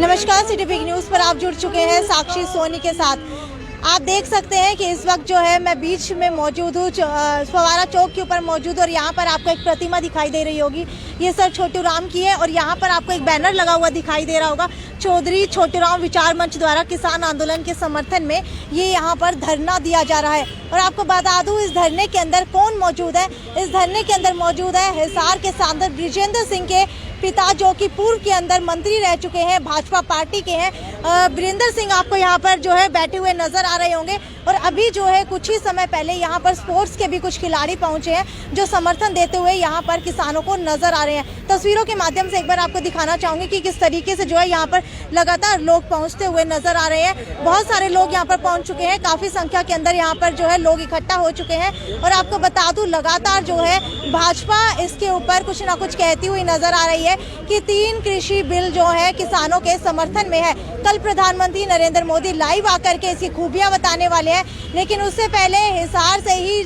नमस्कार, city big news पर आप जुड़ चुके हैं साक्षी सोनी के साथ। आप देख सकते हैं कि इस वक्त जो है मैं बीच में मौजूद हूँ, फवारा चौक के ऊपर मौजूद, और यहाँ पर आपको एक प्रतिमा दिखाई दे रही होगी। ये सर छोटू राम की है और यहाँ पर आपको एक बैनर लगा हुआ दिखाई दे रहा होगा। चौधरी छोटू राम विचार मंच द्वारा किसान आंदोलन के समर्थन में ये यहाँ पर धरना दिया जा रहा है। और आपको बता दूँ इस धरने के अंदर कौन मौजूद है। इस धरने के अंदर मौजूद है हिसार के सांसद बृजेंद्र सिंह के पिता, जो कि पूर्व के अंदर मंत्री रह चुके हैं, भाजपा पार्टी के हैं। वीरेंद्र सिंह आपको यहाँ पर जो है बैठे हुए नजर आ रहे होंगे। और अभी जो है कुछ ही समय पहले यहाँ पर स्पोर्ट्स के भी कुछ खिलाड़ी पहुंचे हैं जो समर्थन देते हुए यहाँ पर किसानों को नजर आ रहे हैं। तस्वीरों के माध्यम से एक बार आपको दिखाना चाहूंगी कि किस तरीके से जो है यहाँ पर लगातार लोग पहुँचते हुए नजर आ रहे हैं। बहुत सारे लोग यहाँ पर पहुँच चुके हैं, काफी संख्या के अंदर यहाँ पर जो है लोग इकट्ठा हो चुके हैं। और आपको बता दूं लगातार जो है भाजपा इसके ऊपर कुछ ना कुछ कहती हुई नजर आ रही है कि 3 कृषि बिल जो है किसानों के समर्थन में है। कल प्रधानमंत्री नरेंद्र मोदी लाइव आकर के इसकी खूबियां बताने वाले हैं, लेकिन उससे पहले हिसार से ही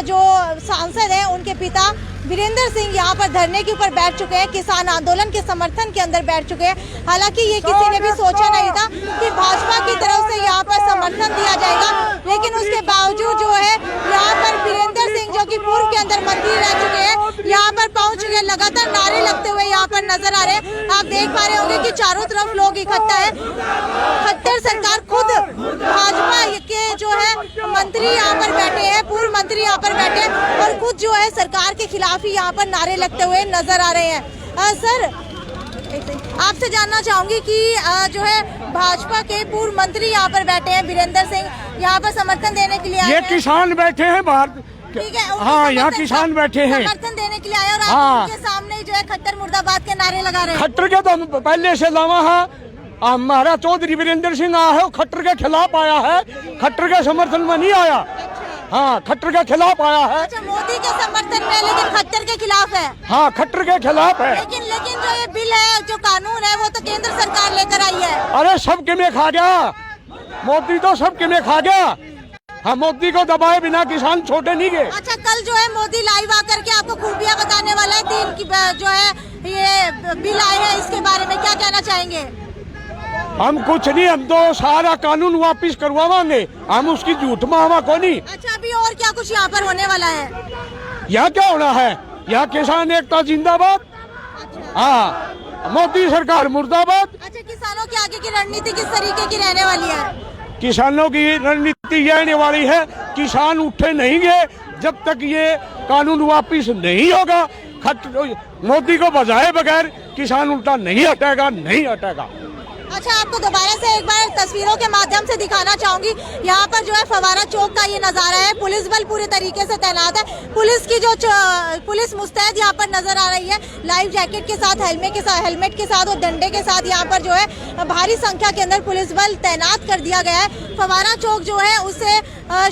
जो सांसद हैं उनके पिता वीरेंद्र सिंह यहाँ पर धरने के ऊपर बैठ चुके हैं, किसान आंदोलन के समर्थन के अंदर बैठ चुके हैं। हालांकि ये किसी ने भी सोचा नहीं था कि भाजपा की तरफ से यहाँ पर समर्थन दिया जाएगा, लेकिन उसके बावजूद जो है यहाँ पर वीरेंद्र सिंह, जो कि पूर्व के अंदर मंत्री रह चुके हैं, यहाँ पर पहुँच चुके हैं। लगातार नारे लगते हुए यहाँ पर नजर आ रहे हैं। आप देख पा रहे होंगे कि चारों तरफ लोग इकट्ठा है। खट्टर सरकार खुद भाजपा के जो है मंत्री यहाँ पर बैठे हैं, पूर्व मंत्री यहाँ पर बैठे हैं और खुद जो है सरकार के खिलाफ ही यहाँ पर नारे लगते हुए नजर आ रहे हैं। सर, आपसे जानना चाहूंगी कि जो है भाजपा के पूर्व मंत्री यहाँ पर बैठे हैं, वीरेंद्र सिंह यहाँ पर समर्थन देने के लिए आए हैं। ये किसान बैठे हैं बाहर, ठीक है। हाँ, यहाँ किसान बैठे हैं समर्थन देने के लिए आए और आप हाँ। उनके सामने जो है खट्टर मुर्दाबाद के नारे लगा रहे हैं। खट्टर के तो पहले से लावा है। हमारा चौधरी वीरेंद्र सिंह आया है, खट्टर के खिलाफ आया है, खट्टर के समर्थन में नहीं आया। हाँ, खट्टर के खिलाफ आया है। अच्छा, मोदी के समर्थन में, लेकिन खट्टर के खिलाफ है। हाँ, खट्टर के खिलाफ है। लेकिन जो ये बिल है, जो कानून है, वो तो केंद्र सरकार लेकर आई है। अरे सबके में खा गया मोदी, तो सबके में खा गया। हाँ, मोदी को दबाए बिना किसान छोटे नहीं गए। अच्छा, कल जो है मोदी लाइव आकर के आपको खूबियां बताने वाला है। 3 की जो है ये बिल आए हैं, इसके बारे में क्या कहना चाहेंगे? हम कुछ नहीं, हम तो सारा कानून वापिस करवाएंगे, हम उसकी झूठ मावा को नहीं। अच्छा, अभी और क्या कुछ यहाँ पर होने वाला है? यहाँ क्या होना है? यहाँ किसान एकता जिंदाबाद। हाँ, मोदी सरकार मुर्दाबाद। अच्छा, किसानों के आगे की रणनीति किस तरीके की रहने वाली है? किसानों की रणनीति यह रहने वाली है, किसान उठे नहीं गए जब तक ये कानून वापिस नहीं होगा। मोदी को बजाए बगैर किसान उल्टा नहीं हटेगा, नहीं हटेगा। अच्छा, आपको दोबारा से एक बार तस्वीरों के माध्यम से दिखाना चाहूंगी। यहाँ पर जो है फवारा चौक का ये नजारा है। पुलिस बल पूरे तरीके से तैनात है। पुलिस की जो पुलिस मुस्तैद यहाँ पर नजर आ रही है, लाइव जैकेट के साथ, हेलमेट के साथ और डंडे के साथ। यहाँ पर जो है भारी संख्या के अंदर पुलिस बल तैनात कर दिया गया है। फवारा चौक जो है उसे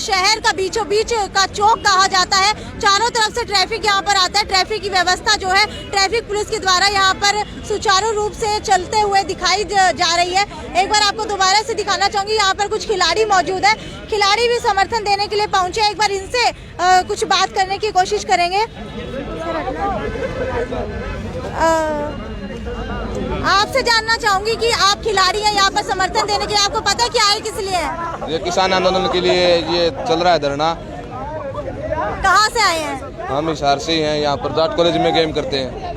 शहर का बीचों बीच का चौक कहा जाता है। चारों तरफ से ट्रैफिक यहाँ पर आता है। ट्रैफिक की व्यवस्था जो है ट्रैफिक पुलिस के द्वारा यहाँ पर सुचारू रूप से चलते हुए दिखाई जा रही है। एक बार आपको दोबारा से दिखाना चाहूंगी, यहाँ पर कुछ खिलाड़ी मौजूद है। खिलाड़ी भी समर्थन देने के लिए पहुंचे। एक बार इनसे कुछ बात करने की कोशिश करेंगे। आपसे जानना चाहूंगी कि आप खिलाड़ी हैं, यहाँ पर समर्थन देने के लिए, आपको पता है कि आए किस लिए है? ये किसान आंदोलन के लिए ये चल रहा है धरना। कहाँ से आए हैं? हम हिसार से ही हैं। यहाँ पर जाट कॉलेज में गेम करते हैं।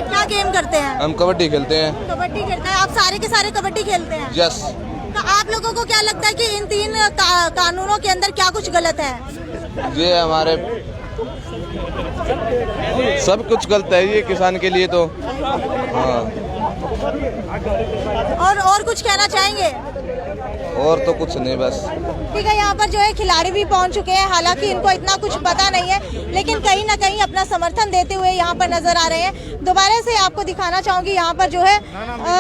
क्या गेम करते हैं? हम कबड्डी खेलते हैं। कबड्डी खेलते हैं। आप सारे के सारे कबड्डी खेलते हैं? यस। तो आप लोगों को क्या लगता है कि इन 3 कानूनों के अंदर क्या कुछ गलत है? ये हमारे सब कुछ गलत है ये किसान के लिए तो। हाँ। और कुछ कहना चाहेंगे? और तो कुछ नहीं, बस ठीक है। यहाँ पर जो है खिलाड़ी भी पहुंच चुके हैं। हालांकि इनको इतना कुछ पता नहीं है, लेकिन कहीं ना कहीं अपना समर्थन देते हुए यहाँ पर नजर आ रहे हैं। दोबारा से आपको दिखाना चाहूंगी, यहाँ पर जो है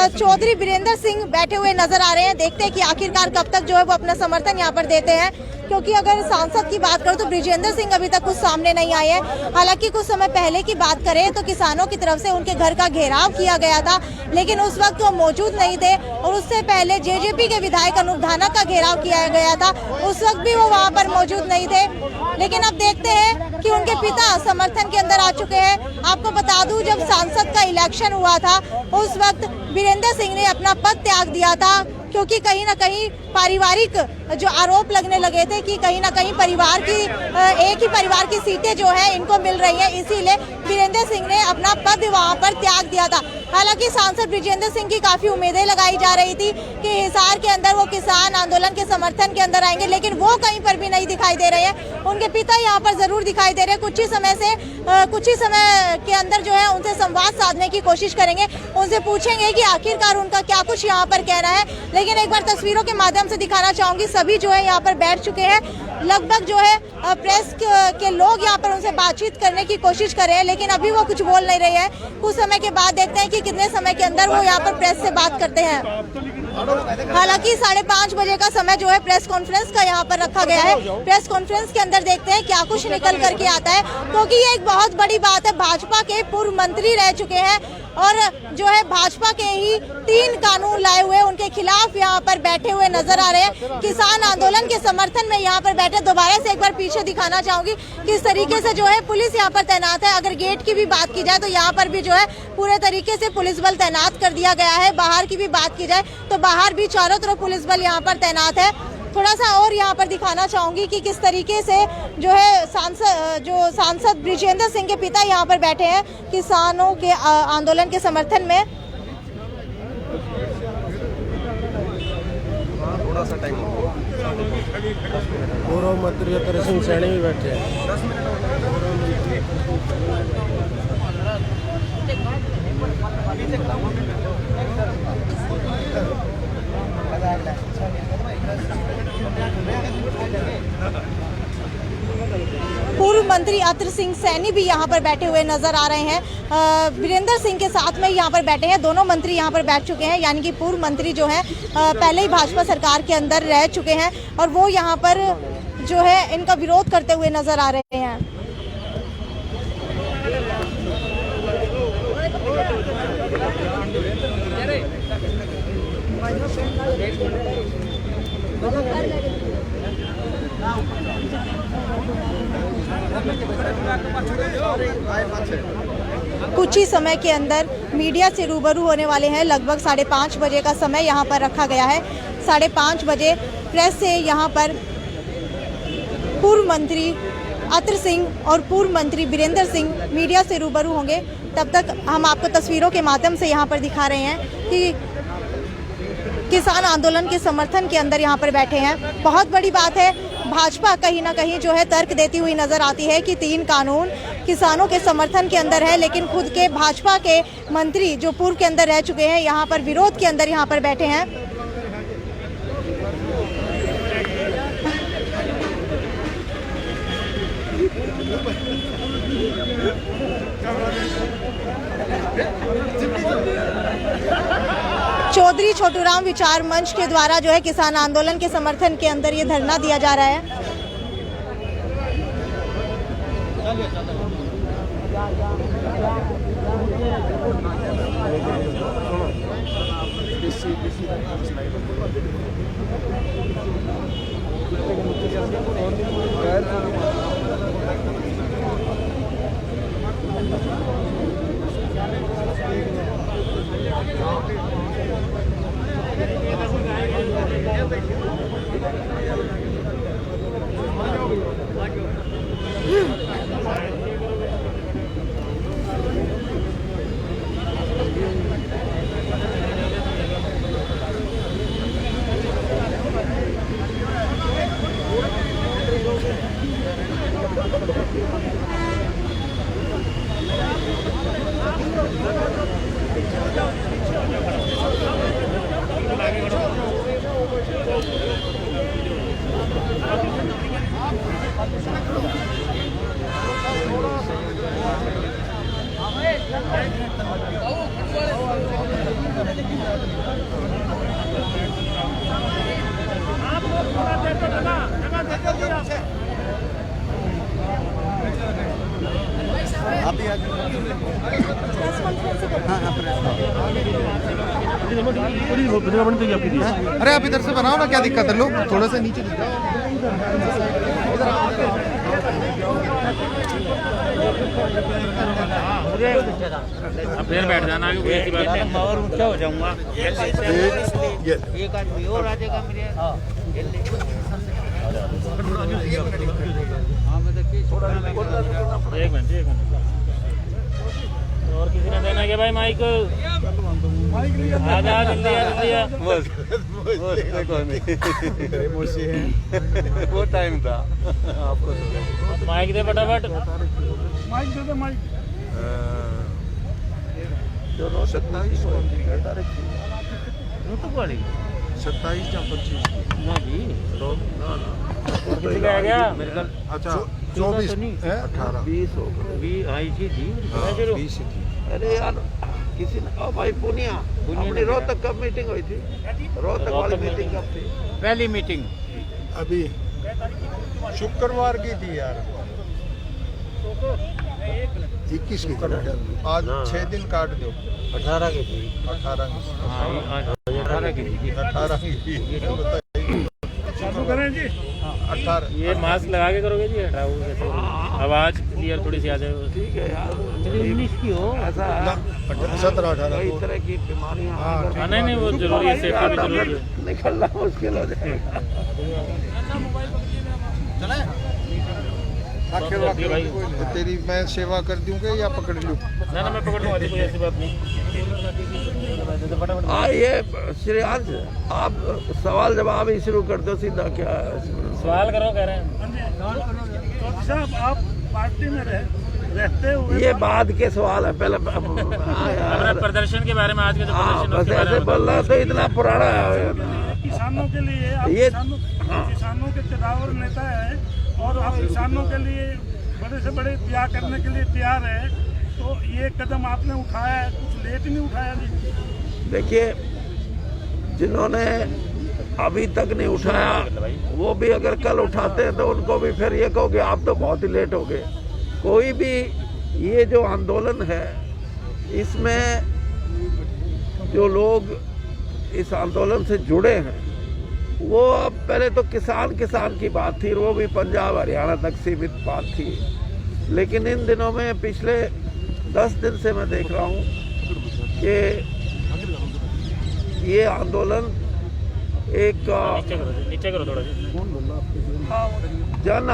चौधरी वीरेंद्र सिंह बैठे हुए नजर आ रहे हैं। देखते हैं कि आखिरकार कब तक जो है वो अपना समर्थन यहाँ पर देते हैं, क्योंकि अगर सांसद की बात करूं तो बृजेंद्र सिंह अभी तक कुछ सामने नहीं आए हैं। हालांकि कुछ समय पहले की बात करें तो किसानों की तरफ से उनके घर का घेराव किया गया था, लेकिन उस वक्त वो मौजूद नहीं थे। और उससे पहले जेजेपी के विधायक अनूप धाना का घेराव किया गया था, उस वक्त भी वो वहां पर मौजूद नहीं थे। लेकिन अब देखते हैं कि उनके पिता समर्थन के अंदर आ चुके हैं। आपको बता दूं, जब सांसद का इलेक्शन हुआ था उस वक्त वीरेंद्र सिंह ने अपना पद त्याग दिया था, क्योंकि कहीं ना कहीं पारिवारिक जो आरोप लगने लगे थे कि कहीं ना कहीं परिवार की एक ही परिवार की सीटें जो है इनको मिल रही हैं, इसीलिए वीरेंद्र सिंह ने अपना पद वहां पर त्याग दिया था। हालांकि सांसद ब्रिजेंद्र सिंह की काफी उम्मीदें लगाई जा रही थी कि हिसार के अंदर वो किसान आंदोलन के समर्थन के अंदर आएंगे, लेकिन वो कहीं पर भी नहीं दिखाई दे रहे हैं। उनके पिता यहाँ पर जरूर दिखाई दे रहे हैं। कुछ ही समय के अंदर जो है उनसे संवाद साधने की कोशिश करेंगे, उनसे पूछेंगे कि आखिरकार उनका क्या कुछ यहाँ पर कहना है। लेकिन एक बार तस्वीरों के माध्यम से दिखाना चाहूंगी, सभी जो है यहाँ पर बैठ चुके हैं। लगभग जो है प्रेस के लोग यहाँ पर उनसे बातचीत करने की कोशिश कर रहे हैं, लेकिन अभी वो कुछ बोल नहीं रहे हैं। कुछ समय के बाद देखते हैं कि कितने समय के अंदर वो यहाँ पर प्रेस से बात करते हैं। हालांकि 5:30 बजे का समय जो है प्रेस कॉन्फ्रेंस का यहाँ पर रखा गया है। प्रेस कॉन्फ्रेंस के अंदर देखते हैं क्या कुछ निकल करके आता है, क्योंकि ये एक बहुत बड़ी बात है। भाजपा के पूर्व मंत्री रह चुके हैं और जो है भाजपा के ही 3 कानून लाए हुए उनके खिलाफ यहाँ पर बैठे हुए नजर आ रहे हैं। किसान आंदोलन के समर्थन में यहाँ पर बैठे। दोबारा से एक बार पीछे दिखाना चाहूंगी किस तरीके से जो है पुलिस यहाँ पर तैनात है। अगर गेट की भी बात की जाए तो यहाँ पर भी जो है पूरे तरीके से पुलिस बल तैनात कर दिया गया है। बाहर की भी बात की जाए तो बाहर भी चारों तरफ पुलिस बल यहाँ पर तैनात है। थोड़ा सा और यहाँ पर दिखाना चाहूंगी कि किस तरीके से जो है सांसद ब्रिजेंद्र सिंह के पिता यहाँ पर बैठे हैं किसानों के आंदोलन के समर्थन में। थोड़ा सा टाइम पूर्व मंत्री अतर सिंह सैनी भी बैठे हैं। पूर्व मंत्री अतर सिंह सैनी भी यहाँ पर बैठे हुए नजर आ रहे हैं। वीरेंद्र सिंह के साथ में यहाँ पर बैठे हैं। दोनों मंत्री यहाँ पर बैठ चुके हैं, यानी कि पूर्व मंत्री जो है पहले ही भाजपा सरकार के अंदर रह चुके हैं और वो यहाँ पर जो है इनका विरोध करते हुए नजर आ रहे हैं। कुछ ही समय के अंदर मीडिया से रूबरू होने वाले हैं। लगभग 5:30 बजे का समय यहाँ पर रखा गया है। 5:30 बजे प्रेस से यहाँ पर पूर्व मंत्री अतर सिंह और पूर्व मंत्री वीरेंद्र सिंह मीडिया से रूबरू होंगे। तब तक हम आपको तस्वीरों के माध्यम से यहाँ पर दिखा रहे हैं कि किसान आंदोलन के समर्थन के अंदर यहाँ पर बैठे हैं। बहुत बड़ी बात है, भाजपा कहीं ना कहीं जो है तर्क देती हुई नजर आती है कि 3 कानून किसानों के समर्थन के अंदर है, लेकिन खुद के भाजपा के मंत्री जो पूर्व के अंदर रह चुके हैं यहाँ पर विरोध के अंदर यहाँ पर बैठे हैं। चौधरी छोटूराम विचार मंच के द्वारा जो है किसान आंदोलन के समर्थन के अंदर ये धरना दिया जा रहा है। अरे आप इधर से बनाओ ना, क्या दिक्कत है, लोग थोड़ा सा नीचे अब फिर बैठ जाना आगे, कोई ऐसी बात नहीं। मैं और ऊंचा हो जाऊंगा। एक आदमी और आ जाएगा मेरे। हाँ मैं देखिए एक मिनट और किसी ने देना क्या भाई माइक? आजा जल्दी आ बस वो टाइम था आपको। माइक दे फटाफट। माइक दे दे माइक। 27 तो पड़ेगी 27 या 25 ना जी। किसी का आ गया मेरे ख्याल। अच्छा 24 18 20 होगा। 20 आई थी जी। 20 थी। अरे यार किसी ने भाई पुनिया अपनी रोहतक कब मीटिंग हुई थी? रोहतक वाली मीटिंग कब थी? पहली मीटिंग अभी शुक्रवार की थी यार। 21 की आज 6 दिन काट दो। 18 की थी। 18 18 की थी। 18 की चालू करें जी। 18 ये मास्क लगा के करोगे जी? हटाओ जैसे आवाज क्लियर थोड़ी सी आ जाए। ठीक है यार, 19 की हो ऐसा 17 18 कई तरह की बीमारियां हाँ, नहीं वो जरूरी है, सेफ्टी भी जरूरी है। निकलना मुश्किल हो जाएगा। भाई तो तेरी मैं सेवा कर दूंगा या पकड़ लूं? ना मैं पकड़ लूँगा, कोई ऐसी बात नहीं। ये श्रेयांश आप सवाल जवाब ही शुरू कर दो सीधा। क्या है इसमें? सवाल करो कह रहे हैं। साहब आप पार्टी में रहते हुए ये बाद के सवाल है पहले। अपने प्रदर्शन के बारे में, आज के जो प्रदर्शन है बस उसके बारे ऐसे में बोलना तो इतना पुराना है। किसानों के लिए आप ये किसानों के कदावर नेता है और आप किसानों के लिए बड़े से बड़े त्याग करने के लिए तैयार है, तो ये कदम आपने उठाया है, कुछ लेट नहीं उठाया जी? देखिए जिन्होंने अभी तक नहीं उठाया वो भी अगर कल उठाते हैं तो उनको भी फिर ये कहोगे आप तो बहुत ही लेट हो गए। कोई भी ये जो आंदोलन है इसमें जो लोग इस आंदोलन से जुड़े हैं वो अब पहले तो किसान की बात थी, वो भी पंजाब हरियाणा तक सीमित बात थी। लेकिन इन दिनों में पिछले 10 दिन से मैं देख रहा हूँ कि ये आंदोलन एक नीचे करो थोड़ा जी। जन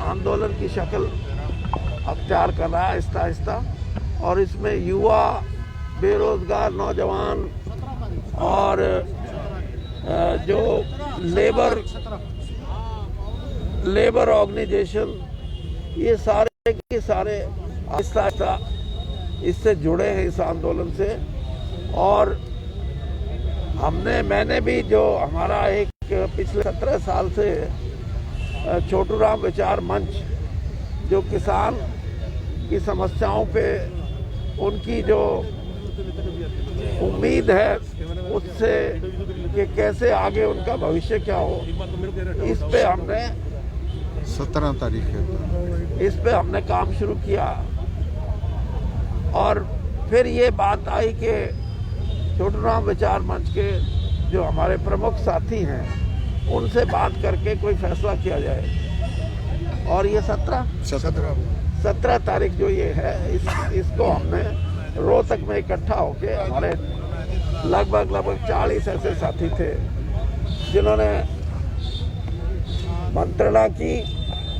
आंदोलन की शक्ल अख्तियार कर रहा है आहिस्ता आहिस्ता। और इसमें युवा, बेरोजगार नौजवान और जो लेबर ऑर्गेनाइजेशन, ये सारे के सारे आहिस्ता आहिस्ता इससे जुड़े हैं इस आंदोलन से। और मैंने भी जो हमारा एक पिछले 17 साल से छोटू राम विचार मंच जो किसान की समस्याओं पे उनकी जो उम्मीद है उससे कि कैसे आगे उनका भविष्य क्या हो, इस पे हमने 17 तारीख है। इस पे हमने काम शुरू किया। और फिर ये बात आई कि छोटू राम विचार मंच के जो हमारे प्रमुख साथी हैं उनसे बात करके कोई फैसला किया जाए। और ये 17 तारीख जो ये है इसको हमने रोहतक में इकट्ठा होके, हमारे लगभग 40 ऐसे साथी थे जिन्होंने मंत्रणा की।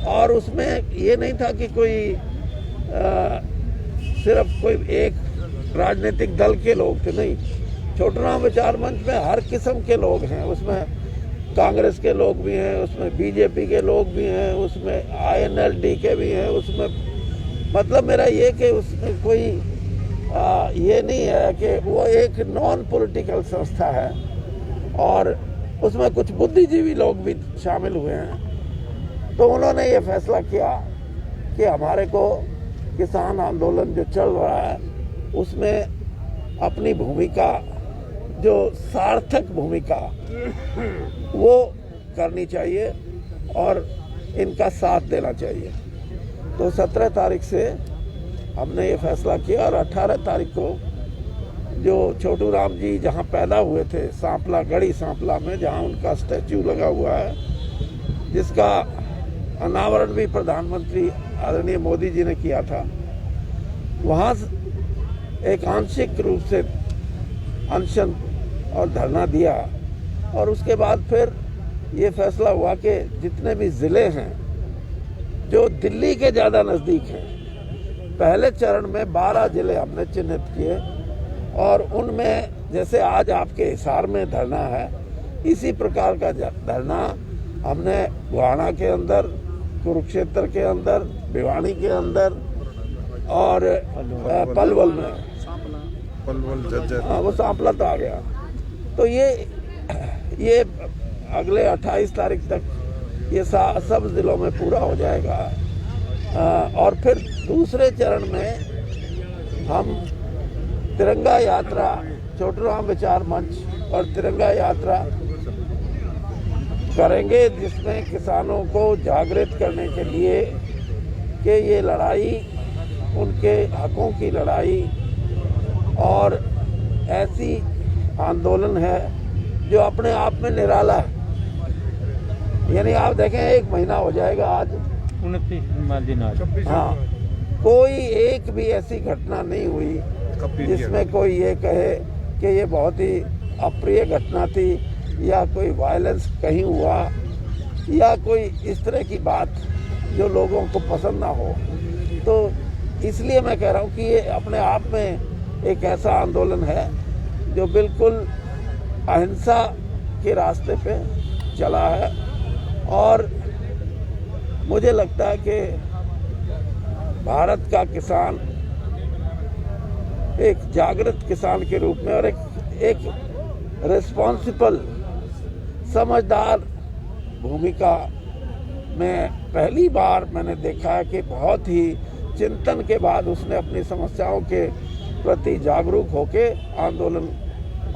और उसमें ये नहीं था कि कोई सिर्फ कोई एक राजनीतिक दल के लोग थे, नहीं। छोटू राम विचार मंच में हर किस्म के लोग हैं। उसमें कांग्रेस के लोग भी हैं, उसमें बीजेपी के लोग भी हैं, उसमें INLD के भी हैं, उसमें मतलब मेरा ये कि उसमें कोई ये नहीं है कि वो एक नॉन पॉलिटिकल संस्था है। और उसमें कुछ बुद्धिजीवी लोग भी शामिल हुए हैं। तो उन्होंने ये फैसला किया कि हमारे को किसान आंदोलन जो चल रहा है उसमें अपनी भूमिका, जो सार्थक भूमिका, वो करनी चाहिए और इनका साथ देना चाहिए। तो 17 तारीख से हमने ये फैसला किया और 18 तारीख को जो छोटू राम जी जहाँ पैदा हुए थे, सांपला, गढ़ी सांपला में, जहाँ उनका स्टैच्यू लगा हुआ है, जिसका अनावरण भी प्रधानमंत्री आदरणीय मोदी जी ने किया था, वहाँ एक आंशिक रूप से अनशन और धरना दिया। और उसके बाद फिर ये फैसला हुआ कि जितने भी ज़िले हैं जो दिल्ली के ज़्यादा नज़दीक हैं, पहले चरण में 12 ज़िले हमने चिन्हित किए और उनमें जैसे आज आपके हिसार में धरना है, इसी प्रकार का धरना हमने गुहाना के अंदर, कुरुक्षेत्र के अंदर, भिवानी के अंदर और पलवल में, हाँ वो सांपला तो आ गया। तो ये अगले 28 तारीख तक ये सब जिलों में पूरा हो जाएगा। और फिर दूसरे चरण में हम तिरंगा यात्रा, छोटू राम विचार मंच और तिरंगा यात्रा करेंगे, जिसमें किसानों को जागृत करने के लिए कि ये लड़ाई उनके हकों की लड़ाई और ऐसी आंदोलन है जो अपने आप में निराला है। यानी आप देखें 1 महीना हो जाएगा आज, 29 दिन आज। हाँ, कोई एक भी ऐसी घटना नहीं हुई जिसमें कोई ये कहे कि ये बहुत ही अप्रिय घटना थी या कोई वायलेंस कहीं हुआ या कोई इस तरह की बात जो लोगों को पसंद ना हो। तो इसलिए मैं कह रहा हूँ कि ये अपने आप में एक ऐसा आंदोलन है जो बिल्कुल अहिंसा के रास्ते पे चला है। और मुझे लगता है कि भारत का किसान एक जागृत किसान के रूप में और एक रिस्पॉन्सिबल समझदार भूमिका में पहली बार मैंने देखा है कि बहुत ही चिंतन के बाद उसने अपनी समस्याओं के प्रति जागरूक होके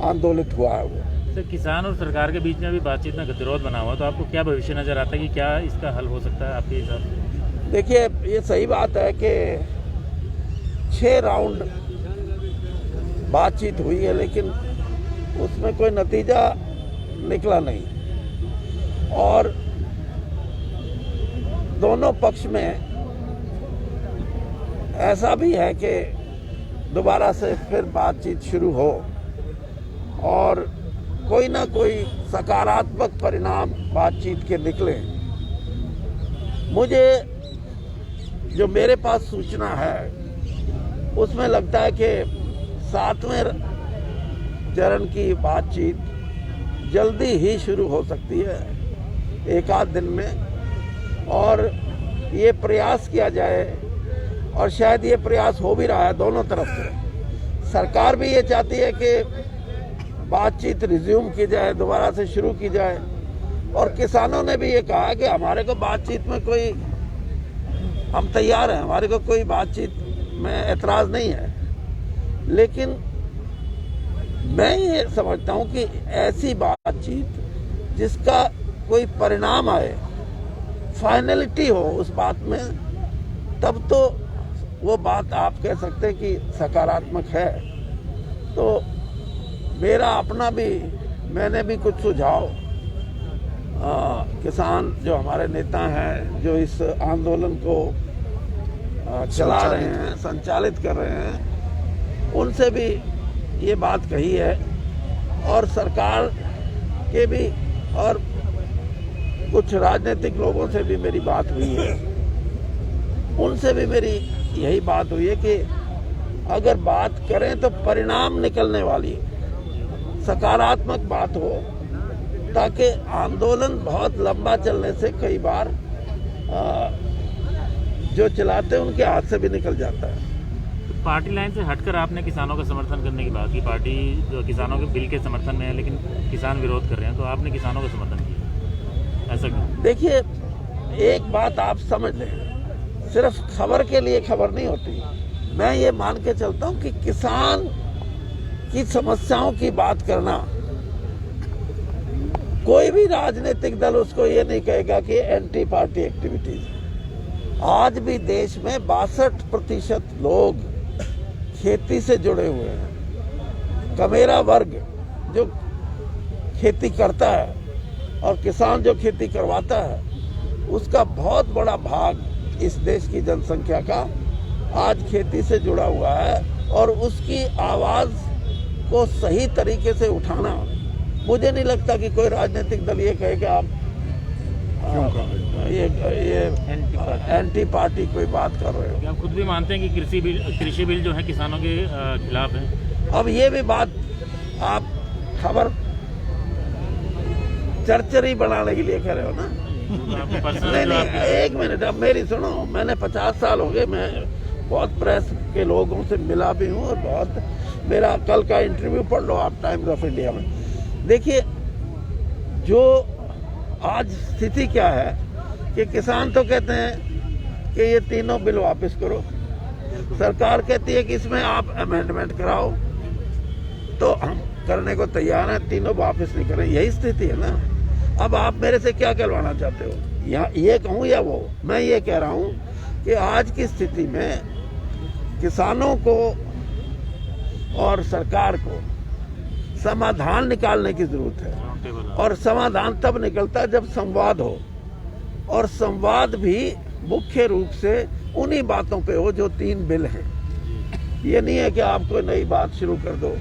आंदोलित हुआ है वो। सर, किसान और सरकार के बीच में अभी बातचीत में गतिरोध बना हुआ, तो आपको क्या भविष्य नजर आता है कि क्या इसका हल हो सकता है आपके हिसाब से? देखिए, ये सही बात है कि 6 राउंड बातचीत हुई है, लेकिन उसमें कोई नतीजा निकला नहीं। और दोनों पक्ष में ऐसा भी है कि दोबारा से फिर बातचीत शुरू हो और कोई ना कोई सकारात्मक परिणाम बातचीत के निकले। मुझे जो मेरे पास सूचना है उसमें लगता है कि 7वें चरण की बातचीत जल्दी ही शुरू हो सकती है, 1 आध दिन में। और ये प्रयास किया जाए, और शायद ये प्रयास हो भी रहा है दोनों तरफ से। सरकार भी ये चाहती है कि बातचीत रिज्यूम की जाए, दोबारा से शुरू की जाए, और किसानों ने भी ये कहा कि हमारे को बातचीत में कोई, हम तैयार हैं, हमारे को कोई बातचीत में एतराज़ नहीं है। लेकिन मैं ये समझता हूँ कि ऐसी बातचीत जिसका कोई परिणाम आए, फाइनलिटी हो उस बात में, तब तो वो बात आप कह सकते हैं कि सकारात्मक है। तो मेरा अपना भी, मैंने भी कुछ सुझाव किसान जो हमारे नेता हैं, जो इस आंदोलन को चला रहे हैं, संचालित कर रहे हैं, उनसे भी ये बात कही है। और सरकार के भी और कुछ राजनीतिक लोगों से भी मेरी बात हुई है, उनसे भी मेरी यही बात हुई है कि अगर बात करें तो परिणाम निकलने वाली सकारात्मक बात हो, ताकि आंदोलन बहुत लंबा चलने से कई बार जो चलाते हैं उनके हाथ से भी निकल जाता है। तो पार्टी लाइन से हटकर आपने किसानों का समर्थन करने की बात की, पार्टी जो किसानों के बिल के समर्थन में है लेकिन किसान विरोध कर रहे हैं, तो आपने किसानों का समर्थन किया, ऐसा क्यों? देखिए, एक बात आप समझ लें, सिर्फ खबर के लिए खबर नहीं होती। मैं ये मान के चलता हूँ कि किसान की समस्याओं की बात करना, कोई भी राजनीतिक दल उसको ये नहीं कहेगा कि एंटी पार्टी एक्टिविटीज। आज भी देश में 62% लोग खेती से जुड़े हुए हैं कमेरा वर्ग जो खेती करता है और किसान जो खेती करवाता है, उसका बहुत बड़ा भाग इस देश की जनसंख्या का आज खेती से जुड़ा हुआ है और उसकी आवाज को सही तरीके से उठाना, मुझे नहीं लगता कि कोई राजनीतिक दल ये कहे कि आप ये एंटी पार्टी कोई बात कर रहे हो। आप खुद भी मानते हैं कि कृषि बिल जो है किसानों के खिलाफ है? अब ये भी बात आप खबर चरचरी बनाने के लिए कह रहे हो ना? नहीं, एक मिनट, अब मेरी सुनो। मैंने 50 साल हो गए, मैं बहुत प्रेस के लोगों से मिला भी हूँ और बहुत, मेरा कल का इंटरव्यू पढ़ लो आप टाइम्स ऑफ इंडिया में। देखिए, जो आज स्थिति क्या है कि किसान तो कहते हैं कि ये तीनों बिल वापस करो, सरकार कहती है कि इसमें आप अमेंडमेंट कराओ, तो हम करने को तैयार हैं, तीनों वापस नहीं करें। यही स्थिति है ना। अब आप मेरे से क्या करवाना चाहते हो, या ये कहूँ या वो? मैं ये कह रहा हूँ कि आज की स्थिति में किसानों को और सरकार को समाधान निकालने की जरूरत है, और समाधान तब निकलता जब संवाद हो, और संवाद भी मुख्य रूप से उन्हीं बातों पे हो जो 3 बिल हैं। ये नहीं है कि आप कोई नई बात शुरू कर दो।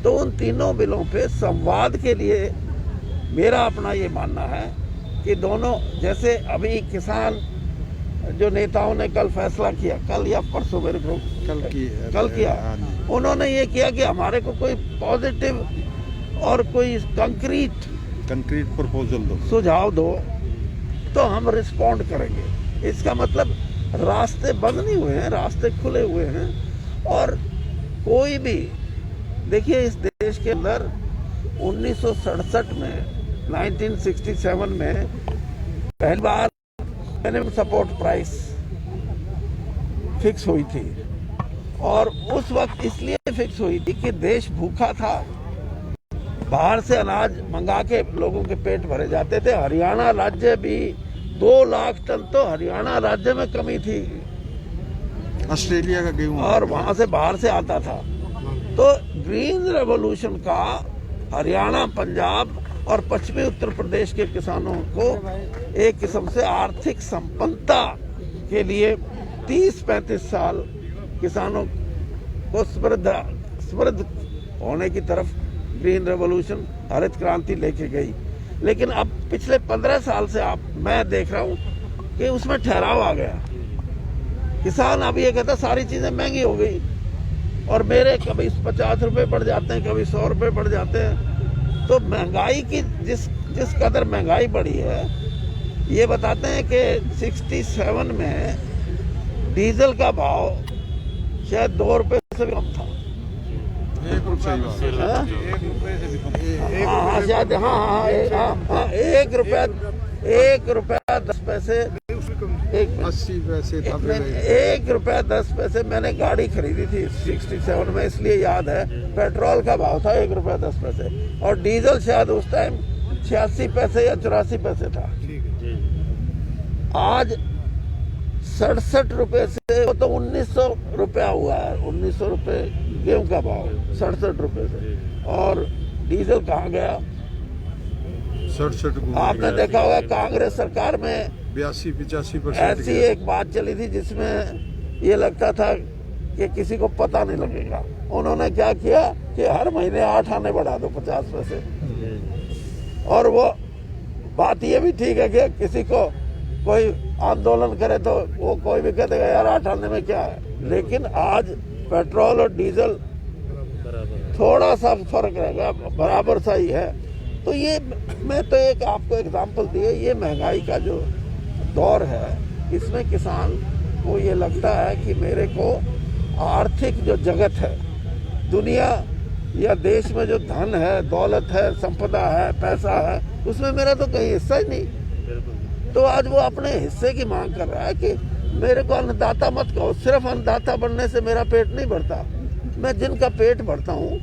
तो उन तीनों बिलों पे संवाद के लिए मेरा अपना ये मानना है कि दोनों, जैसे अभी किसान जो नेताओं ने कल फैसला किया, कल या परसों, मेरे को कल किया, उन्होंने ये किया कि हमारे को कोई पॉजिटिव और कोई कंक्रीट प्रपोजल दो, सुझाव दो, तो हम रिस्पॉन्ड करेंगे। इसका मतलब रास्ते बंद नहीं हुए हैं, रास्ते खुले हुए हैं। और कोई भी, देखिए, इस देश के अंदर 1967 में, 1967 में पहली बार मिनिमम सपोर्ट प्राइस फिक्स हुई थी, और उस वक्त इसलिए फिक्स हुई थी कि देश भूखा था, बाहर से अनाज मंगा के लोगों के पेट भरे जाते थे। हरियाणा राज्य भी 2 लाख टन तो हरियाणा राज्य में कमी थी, ऑस्ट्रेलिया का गेहूं, और वहां से बाहर से आता था। तो ग्रीन रेवोल्यूशन का हरियाणा, पंजाब और पश्चिमी उत्तर प्रदेश के किसानों को एक किस्म से आर्थिक संपन्नता के लिए 30-35 साल किसानों को समृद्ध होने की तरफ ग्रीन रेवोल्यूशन, हरित क्रांति लेके गई। लेकिन अब पिछले 15 साल से मैं देख रहा हूँ कि उसमें ठहराव आ गया। किसान अब ये कहता सारी चीजें महंगी हो गई, और मेरे कभी 50 रुपए बढ़ जाते हैं, कभी 100 रुपए बढ़ जाते हैं। तो महंगाई की जिस कदर महंगाई बढ़ी है, ये बताते हैं कि 67 में डीजल का भाव शायद 2 रुपए से भी कम था। 1 रुपए से भी हाँ, शायद, हाँ, 1 रुपया 10 पैसे, 80 पैसे था। 1 रुपया 10 पैसे मैंने गाड़ी खरीदी थी 67 में, इसलिए याद है। पेट्रोल का भाव था 1 रुपया 10 पैसे, और डीजल शायद उस टाइम 86 पैसे या 84 पैसे था। आज 67 रुपए से, वो तो 1900 रुपया हुआ है, 1900 रुपए गेहूं का भाव, 67 रुपए से। और डीजल कहाँ गया? 67। आपने देखा होगा कांग्रेस सरकार में 82-85% ऐसी एक बात चली थी जिसमें ये लगता था कि किसी को पता नहीं लगेगा। उन्होंने क्या किया कि हर महीने 8 आने बढ़ा दो 50 पैसे। और वो बात ये भी ठीक है कि किसी को कोई आंदोलन करे तो वो कोई भी कह देगा यार 8 आने में क्या है। लेकिन आज पेट्रोल और डीजल थोड़ा सा फर्क रहेगा, बराबर सा ही है। तो ये मैं तो एक आपको एग्जांपल दिए, ये महंगाई का जो दौर है, इसमें किसान को ये लगता है कि मेरे को आर्थिक जो जगत है, दुनिया या देश में जो धन है, दौलत है, संपदा है, पैसा है, उसमें मेरा तो कहीं हिस्सा ही नहीं। तो आज वो अपने हिस्से की मांग कर रहा है कि मेरे को अन्नदाता मत कहो। सिर्फ अन्नदाता बनने से मेरा पेट नहीं भरता। मैं जिनका पेट भरता हूँ,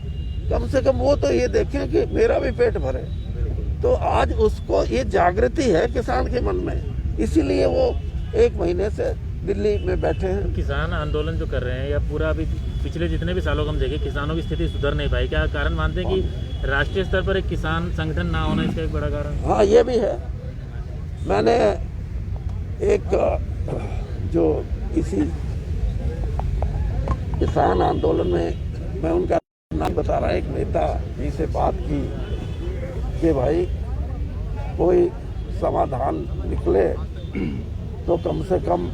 कम से कम वो तो ये देखें कि मेरा भी पेट भरे। तो आज उसको ये जागृति है किसान के मन में, इसीलिए वो 1 महीने से दिल्ली में बैठे हैं। किसान आंदोलन जो कर रहे हैं या पूरा अभी पिछले जितने भी सालों को हम देखें, किसानों की स्थिति सुधर नहीं पाई। क्या कारण मानते हैं कि राष्ट्रीय स्तर पर एक किसान संगठन ना होना इसका एक बड़ा कारण? हाँ, ये भी है। मैंने एक जो इसी किसान आंदोलन में, मैं उनका नाम बता रहा, एक नेता जी से बात की कि भाई कोई समाधान निकले तो कम से कम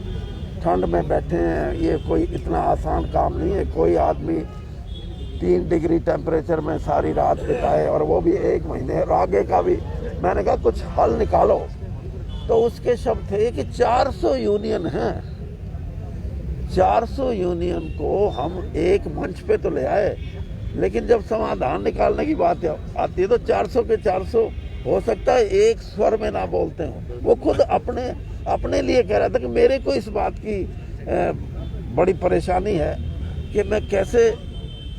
ठंड में बैठे हैं, ये कोई इतना आसान काम नहीं है। कोई आदमी 3 डिग्री टेम्परेचर में सारी रात बिताए और वो भी 1 महीने और आगे का भी। मैंने कहा कुछ हल निकालो, तो उसके शब्द थे कि 400 यूनियन हैं, 400 यूनियन को हम एक मंच पे तो ले आए, लेकिन जब समाधान निकालने की बात आती है तो 400 के 400 हो सकता है एक स्वर में ना बोलते हो। वो खुद अपने लिए कह रहा था कि मेरे को इस बात की बड़ी परेशानी है कि मैं कैसे,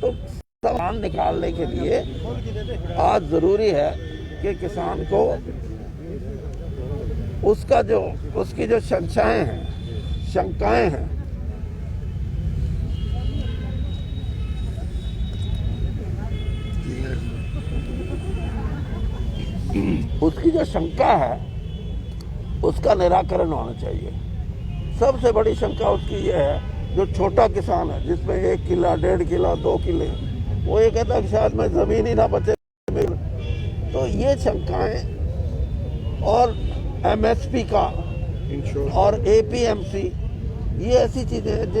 तो समाधान निकालने के लिए आज जरूरी है कि किसान को उसकी जो शंकाएं हैं उसकी जो शंका है उसका निराकरण होना चाहिए। सबसे बड़ी शंका उसकी ये है, जो छोटा किसान है जिसमें 1 किला 1.5 किला 2 किले, वो ये कहता है कि शायद मैं जमीन ही ना बचे। तो ये शंकाएं और MSP का और APMC, ये ऐसी चीजें हैं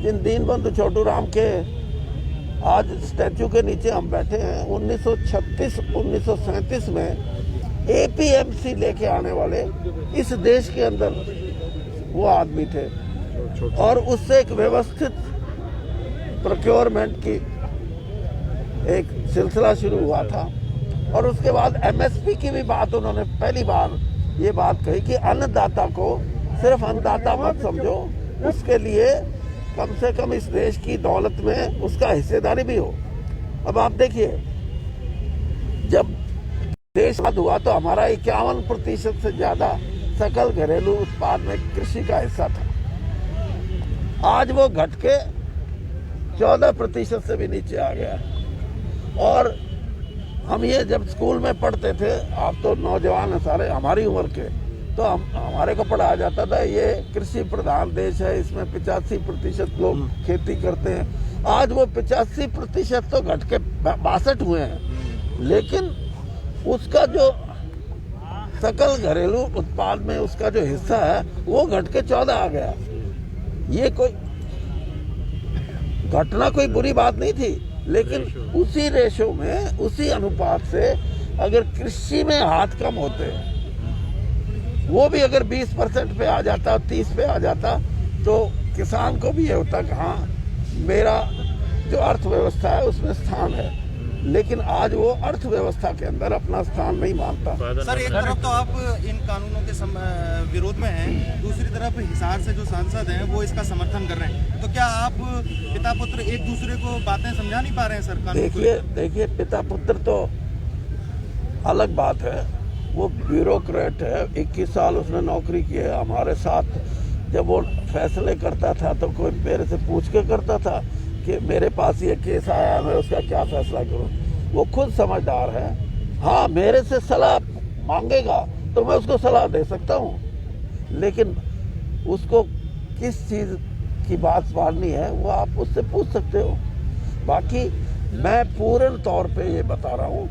जिन दीनबंधु छोटू राम के आज स्टैचू के नीचे हम बैठे हैं। 1937 में APMC लेके आने वाले इस देश के अंदर वो आदमी थे और उससे एक व्यवस्थित प्रोक्योरमेंट की एक सिलसिला शुरू हुआ था। और उसके बाद MSP की भी बात उन्होंने पहली बार ये बात कही कि अन्नदाता को सिर्फ अन्नदाता मत समझो, उसके लिए कम से कम इस देश की दौलत में उसका हिस्सेदारी भी हो। अब आप देखिए, जब देश आजाद हुआ तो हमारा 51% से ज्यादा सकल घरेलू उत्पाद में कृषि का हिस्सा था। आज वो घट के 14% से भी नीचे आ गया। और हम ये जब स्कूल में पढ़ते थे, आप तो नौजवान हैं सारे हमारी उम्र के, तो हमारे को पढ़ाया जाता था ये कृषि प्रधान देश है, इसमें 85% लोग खेती करते हैं। आज वो 85% तो घट के 62 हुए हैं, लेकिन उसका जो सकल घरेलू उत्पाद में उसका जो हिस्सा है वो घट के 14 आ गया। ये कोई घटना कोई बुरी बात नहीं थी, लेकिन उसी रेशो में, उसी अनुपात से अगर कृषि में हाथ कम होते, वो भी अगर 20% पे आ जाता, 30 पे आ जाता, तो किसान को भी ये होता कि हाँ मेरा जो अर्थव्यवस्था है उसमें स्थान है। लेकिन आज वो अर्थव्यवस्था के अंदर अपना स्थान नहीं मानता। सर, एक तरफ तो आप इन कानूनों के विरोध में हैं, दूसरी तरफ हिसार से जो सांसद हैं वो इसका समर्थन कर रहे हैं, तो क्या आप पिता पुत्र एक दूसरे को बातें समझा नहीं पा रहे हैं सर? देखिए पिता पुत्र तो अलग बात है, वो ब्यूरोक्रेट है, 21 साल उसने नौकरी की है हमारे साथ। जब वो फैसले करता था तो कोई मेरे से पूछ के करता था कि मेरे पास ये केस आया, मैं उसका क्या फैसला करूं? वो खुद समझदार है। हाँ, मेरे से सलाह मांगेगा तो मैं उसको सलाह दे सकता हूं, लेकिन उसको किस चीज की बात माननी है वो आप उससे पूछ सकते हो। बाकी मैं पूर्ण तौर पे ये बता रहा हूं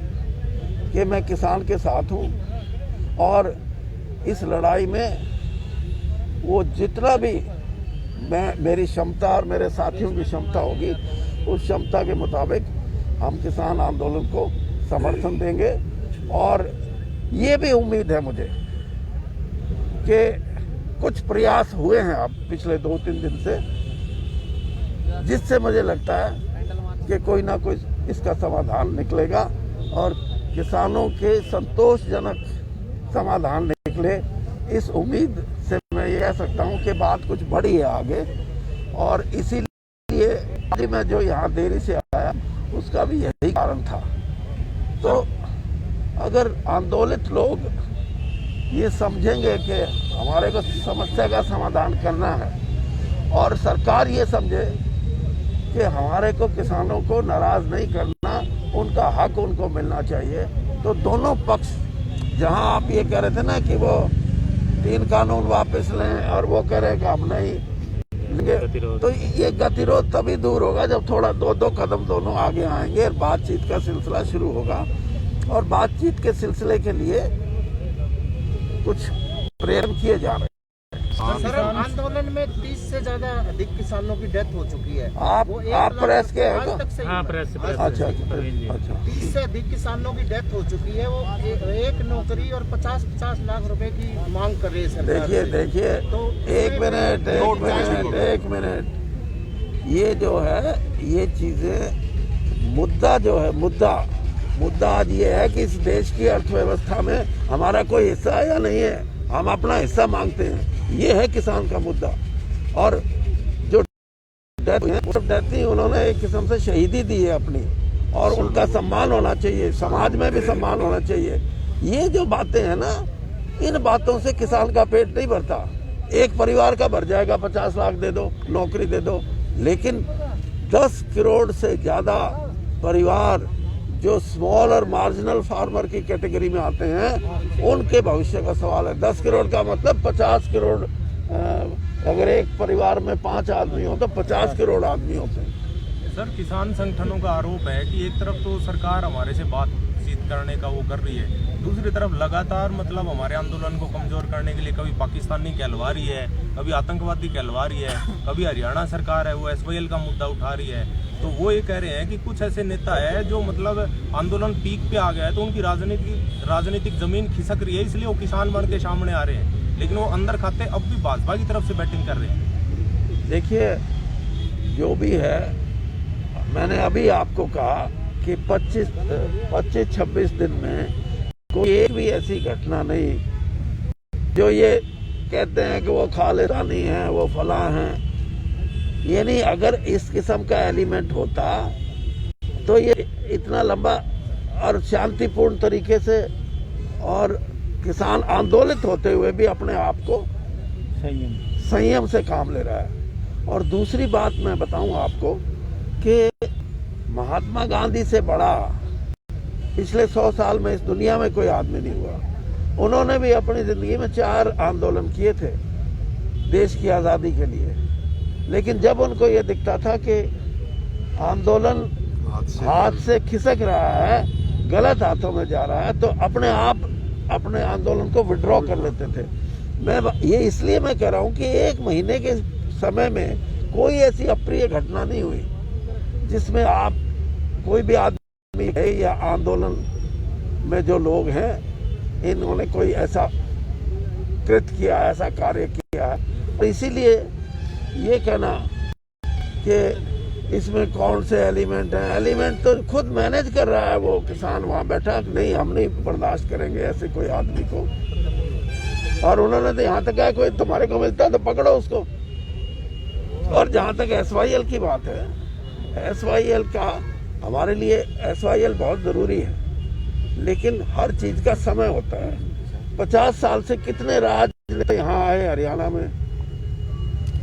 कि मैं किसान के साथ हूं और इस लड़ाई में वो जितना भी मेरी क्षमता और मेरे साथियों की क्षमता होगी, उस क्षमता के मुताबिक हम किसान आंदोलन को समर्थन देंगे। और ये भी उम्मीद है मुझे कि कुछ प्रयास हुए हैं अब पिछले 2-3 दिन से, जिससे मुझे लगता है कि कोई ना कोई इसका समाधान निकलेगा और किसानों के संतोषजनक समाधान निकले। इस उम्मीद से मैं ये कह सकता हूँ कि बात कुछ बढ़ी है आगे, और इसीलिए आज मैं जो यहाँ देरी से आया उसका भी यही कारण था। तो अगर आंदोलित लोग ये समझेंगे कि हमारे को समस्या का समाधान करना है और सरकार ये समझे कि हमारे को किसानों को नाराज नहीं करना, उनका हक उनको मिलना चाहिए। तो दोनों पक्ष, जहां आप ये कह रहे थे ना कि वो 3 कानून वापस लें और वो कह रहे कि हम नहीं लेंगे, तो ये गतिरोध तभी दूर होगा जब थोड़ा 2-2 कदम दोनों आगे आएंगे और बातचीत का सिलसिला शुरू होगा। और बातचीत के सिलसिले के लिए कुछ प्रयत्न किए जा रहे हैं। सर, आंदोलन में 30 से ज्यादा अधिक किसानों की डेथ हो चुकी है। आप प्रेस के हैं आज क्या? तक से हाँ, प्रेस से। अच्छा, 30 से अधिक किसानों की डेथ हो चुकी है। वो एक नौकरी और 50-50 लाख रुपए की मांग कर रही है सरकार। देखिए तो एक मिनट, ये जो है, ये चीजें, मुद्दा जो है, मुद्दा आज ये है कि इस देश की अर्थव्यवस्था में हमारा कोई हिस्सा है या नहीं है, हम अपना हिस्सा मांगते हैं। ये है किसान का मुद्दा। और जो डेथ है, वो डेथ ही उन्होंने एक किस्म से शहीदी दी है अपनी, और उनका सम्मान होना चाहिए, समाज में भी सम्मान होना चाहिए। ये जो बातें हैं ना, इन बातों से किसान का पेट नहीं भरता। एक परिवार का भर जाएगा, 50 लाख दे दो, नौकरी दे दो, लेकिन 10 करोड़ से ज्यादा परिवार जो स्मॉल और मार्जिनल फार्मर की कैटेगरी में आते हैं, उनके भविष्य का सवाल है। 10 करोड़ का मतलब 50 करोड़, अगर एक परिवार में 5 आदमी हो तो 50 करोड़ आदमी होते हैं। सर, किसान संगठनों का आरोप है कि एक तरफ तो सरकार हमारे से बातचीत करने का वो कर रही है, दूसरी तरफ लगातार मतलब हमारे आंदोलन को कमजोर करने के लिए कभी पाकिस्तानी कहलवा रही है, कभी आतंकवादी कहलवा रही है, कभी हरियाणा सरकार है वो SYL का मुद्दा उठा रही है। तो वो ये कह रहे हैं कि कुछ ऐसे नेता है जो मतलब आंदोलन पीक पे आ गया है, तो उनकी राजनीतिक जमीन खिसक रही है, इसलिए वो किसान बन के सामने आ रहे हैं, लेकिन वो अंदर खाते अब भी भाजपा की तरफ से बैटिंग कर रहे हैं। देखिए, जो भी है, मैंने अभी आपको कहा कि 25-26 दिन में कोई एक भी ऐसी घटना नहीं जो ये कहते हैं कि वो खालिस्तानी हैं, वो फला हैं। ये नहीं, अगर इस किस्म का एलिमेंट होता तो ये इतना लंबा और शांतिपूर्ण तरीके से, और किसान आंदोलित होते हुए भी अपने आप को संयम से काम ले रहा है। और दूसरी बात मैं बताऊं आपको कि महात्मा गांधी से बड़ा पिछले 100 साल में इस दुनिया में कोई आदमी नहीं हुआ। उन्होंने भी अपनी जिंदगी में 4 आंदोलन किए थे देश की आजादी के लिए, लेकिन जब उनको ये दिखता था कि आंदोलन हाथ से खिसक रहा है, गलत हाथों में जा रहा है, तो अपने आप अपने आंदोलन को विड्रॉ कर लेते थे। मैं ये इसलिए मैं कह रहा हूँ कि 1 महीने के समय में कोई ऐसी अप्रिय घटना नहीं हुई जिसमें आप कोई भी आदमी है या आंदोलन में जो लोग हैं, इन्होंने कोई ऐसा कृत किया, ऐसा कार्य किया है। तो इसीलिए ये कहना कि इसमें कौन से एलिमेंट हैं, एलिमेंट तो खुद मैनेज कर रहा है वो किसान वहाँ बैठा, नहीं हम नहीं बर्दाश्त करेंगे ऐसे कोई आदमी को। और उन्होंने तो यहाँ तक कहा कोई तुम्हारे को मिलता है तो पकड़ो उसको। और जहाँ तक SYL की बात है, SYL का हमारे लिए SYL बहुत जरूरी है, लेकिन हर चीज का समय होता है। 50 साल से कितने राज यहाँ आए हरियाणा में,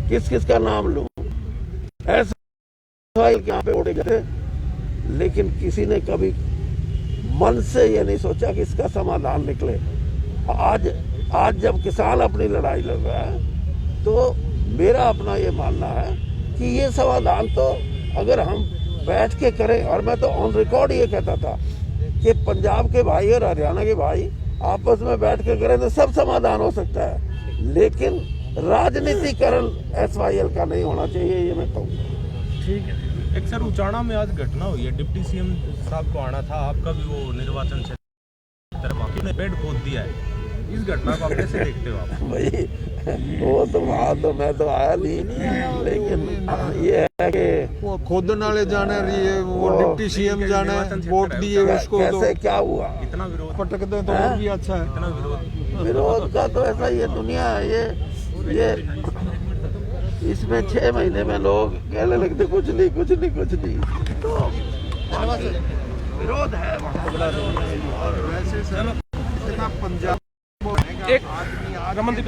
किस किस का नाम लूं, SYL यहाँ पे उड़े गए, लेकिन किसी ने कभी मन से ये नहीं सोचा कि इसका समाधान निकले। आज जब किसान अपनी लड़ाई लड़ रहा है, तो मेरा अपना ये मानना है कि ये समाधान तो अगर हम बैठ के करें, और मैं तो ऑन रिकॉर्ड ये कहता था कि पंजाब के भाई और हरियाणा के भाई आपस में बैठ के करें तो सब समाधान हो सकता है, लेकिन राजनीतिकरण SYL का नहीं होना चाहिए, ये मैं कहूँगा। ठीक है। एक सर, उचाना में आज घटना हुई है, डिप्टी CM साहब को आना था, आपका भी वो निर्वाचन क्षेत्र बाकी ने पेड़ खोद दिया है, इस घटना को आप कैसे देखते हो आप? भाई वो तो वहाँ तो मैं तो आया नहीं, लेकिन ये है कि वो खोदने वाले जाने रही है, वो डिप्टी CM जाने वोट दिए उसको, कैसे क्या हुआ, इतना विरोध पटक दे तो और भी अच्छा है। इतना विरोध का तो ऐसा ये दुनिया है, ये इसमें 6 महीने में लोग कहने लगते कुछ नहीं तो विरोध है। और वैसे सर इतना पंजाब एक रमनदीप